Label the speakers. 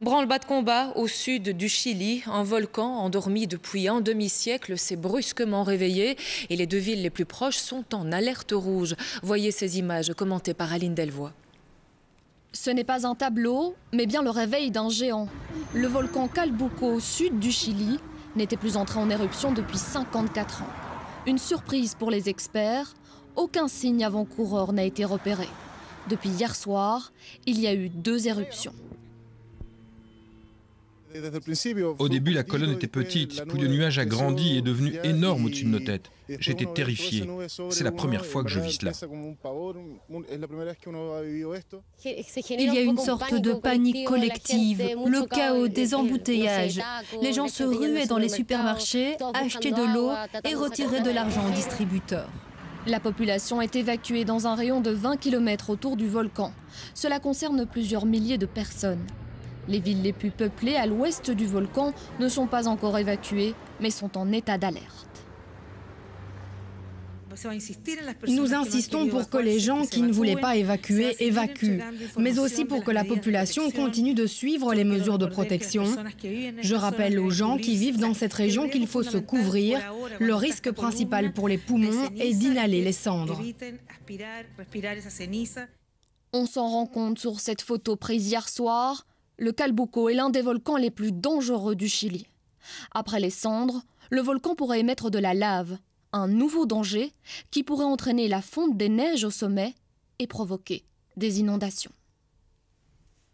Speaker 1: Branle-bas de combat au sud du Chili. Un volcan endormi depuis un demi-siècle s'est brusquement réveillé et les deux villes les plus proches sont en alerte rouge. Voyez ces images commentées par Aline Delvoye.
Speaker 2: Ce n'est pas un tableau, mais bien le réveil d'un géant. Le volcan Calbuco au sud du Chili n'était plus entré en éruption depuis 54 ans. Une surprise pour les experts, aucun signe avant-coureur n'a été repéré. Depuis hier soir, il y a eu 2 éruptions.
Speaker 3: Au début, la colonne était petite, puis le nuage a grandi et est devenu énorme au-dessus de nos têtes. J'étais terrifié. C'est la première fois que je vis cela.
Speaker 2: Il y a une sorte de panique collective, le chaos des embouteillages. Les gens se ruaient dans les supermarchés, achetaient de l'eau et retiraient de l'argent aux distributeurs. La population est évacuée dans un rayon de 20 km autour du volcan. Cela concerne plusieurs milliers de personnes. Les villes les plus peuplées à l'ouest du volcan ne sont pas encore évacuées, mais sont en état d'alerte.
Speaker 4: Nous insistons pour que les gens qui ne voulaient pas évacuer évacuent, mais aussi pour que la population continue de suivre les mesures de protection. Je rappelle aux gens qui vivent dans cette région qu'il faut se couvrir. Le risque principal pour les poumons est d'inhaler les cendres.
Speaker 2: On s'en rend compte sur cette photo prise hier soir. Le Calbuco est l'un des volcans les plus dangereux du Chili. Après les cendres, le volcan pourrait émettre de la lave, un nouveau danger qui pourrait entraîner la fonte des neiges au sommet et provoquer des inondations.